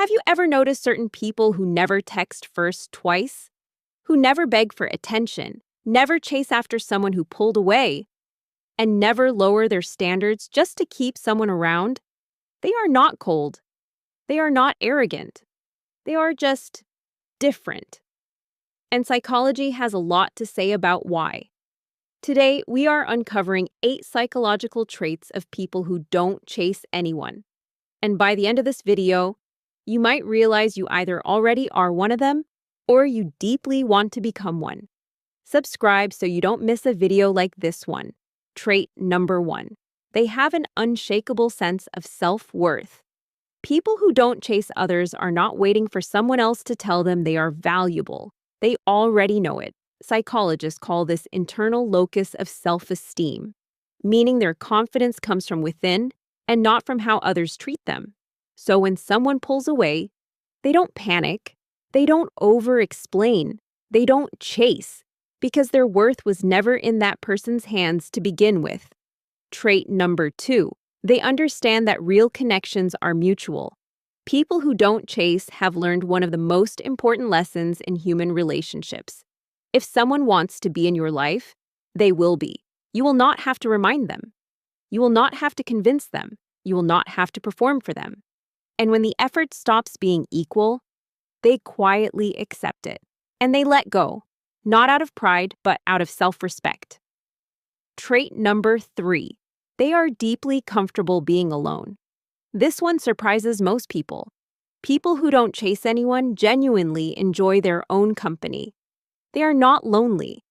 Have you ever noticed certain people who never text first twice? Who never beg for attention, never chase after someone who pulled away, and never lower their standards just to keep someone around? They are not cold. They are not arrogant. They are just different. And psychology has a lot to say about why. Today, we are uncovering 8 psychological traits of people who don't chase anyone. And by the end of this video, you might realize you either already are one of them or you deeply want to become one. Subscribe so you don't miss a video like this one. Trait number 1. They have an unshakable sense of self-worth. People who don't chase others are not waiting for someone else to tell them they are valuable. They already know it. Psychologists call this internal locus of self-esteem, meaning their confidence comes from within and not from how others treat them. So when someone pulls away, they don't panic, they don't over-explain, they don't chase, because their worth was never in that person's hands to begin with. Trait number 2. They understand that real connections are mutual. People who don't chase have learned one of the most important lessons in human relationships. If someone wants to be in your life, they will be. You will not have to remind them. You will not have to convince them. You will not have to perform for them. And when the effort stops being equal, they quietly accept it. And they let go, not out of pride, but out of self-respect. Trait number 3. They are deeply comfortable being alone. This one surprises most people. People who don't chase anyone genuinely enjoy their own company. They are not lonely.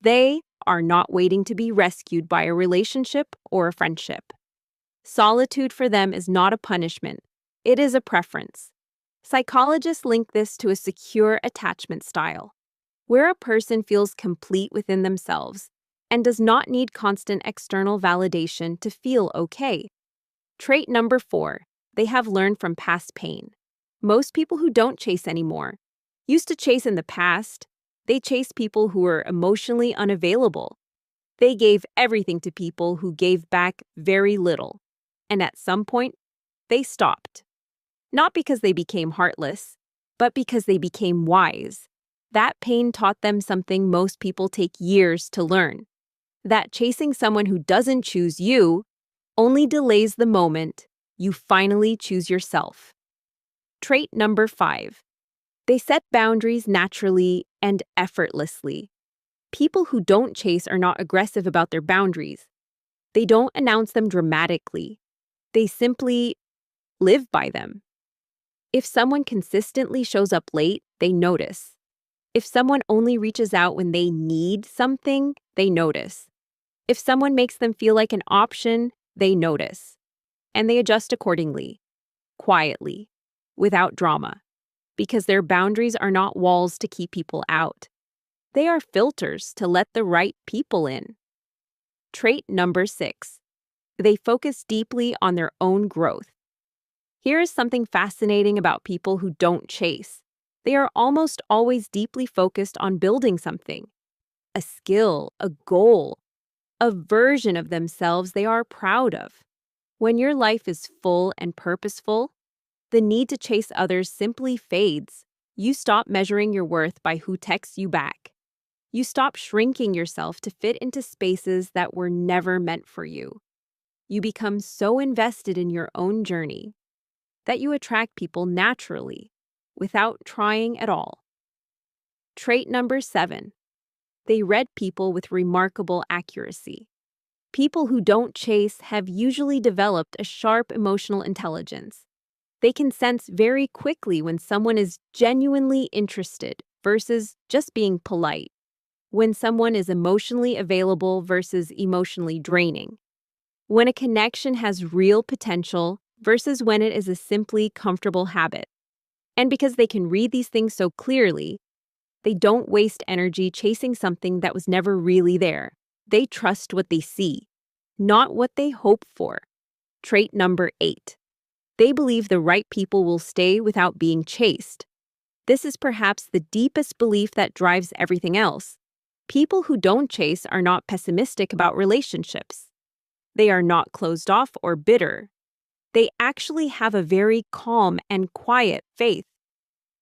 They are not waiting to be rescued by a relationship or a friendship. Solitude for them is not a punishment. It is a preference. Psychologists link this to a secure attachment style, where a person feels complete within themselves and does not need constant external validation to feel okay. Trait number 4. They have learned from past pain. Most people who don't chase anymore used to chase in the past. They chase people who were emotionally unavailable. They gave everything to people who gave back very little. And at some point, they stopped. Not because they became heartless, but because they became wise. That pain taught them something most people take years to learn. That chasing someone who doesn't choose you only delays the moment you finally choose yourself. Trait number 5. They set boundaries naturally and effortlessly. People who don't chase are not aggressive about their boundaries. They don't announce them dramatically. They simply live by them. If someone consistently shows up late, they notice. If someone only reaches out when they need something, they notice. If someone makes them feel like an option, they notice. And they adjust accordingly, quietly, without drama, because their boundaries are not walls to keep people out. They are filters to let the right people in. Trait number 6. They focus deeply on their own growth. Here is something fascinating about people who don't chase. They are almost always deeply focused on building something. A skill, a goal, a version of themselves they are proud of. When your life is full and purposeful, the need to chase others simply fades. You stop measuring your worth by who texts you back. You stop shrinking yourself to fit into spaces that were never meant for you. You become so invested in your own journey that you attract people naturally, without trying at all. Trait number 7. They read people with remarkable accuracy. People who don't chase have usually developed a sharp emotional intelligence. They can sense very quickly when someone is genuinely interested versus just being polite, when someone is emotionally available versus emotionally draining, when a connection has real potential versus when it is a simply comfortable habit. And because they can read these things so clearly, they don't waste energy chasing something that was never really there. They trust what they see, not what they hope for. Trait number 8. They believe the right people will stay without being chased. This is perhaps the deepest belief that drives everything else. People who don't chase are not pessimistic about relationships. They are not closed off or bitter. They actually have a very calm and quiet faith.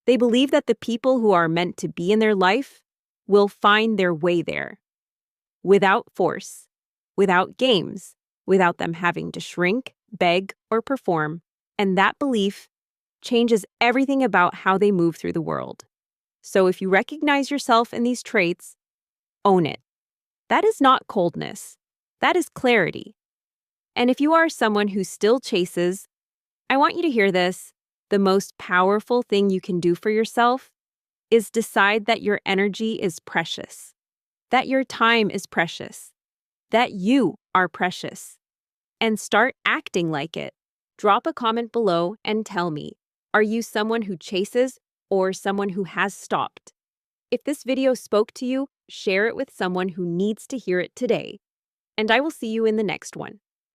They believe that the people who are meant to be in their life will find their way there, without force, without games, without them having to shrink, beg, or perform. And that belief changes everything about how they move through the world. So if you recognize yourself in these traits, own it. That is not coldness. That is clarity. And if you are someone who still chases, I want you to hear this. The most powerful thing you can do for yourself is decide that your energy is precious, that your time is precious, that you are precious, and start acting like it. Drop a comment below and tell me, are you someone who chases or someone who has stopped? If this video spoke to you, share it with someone who needs to hear it today. And I will see you in the next one.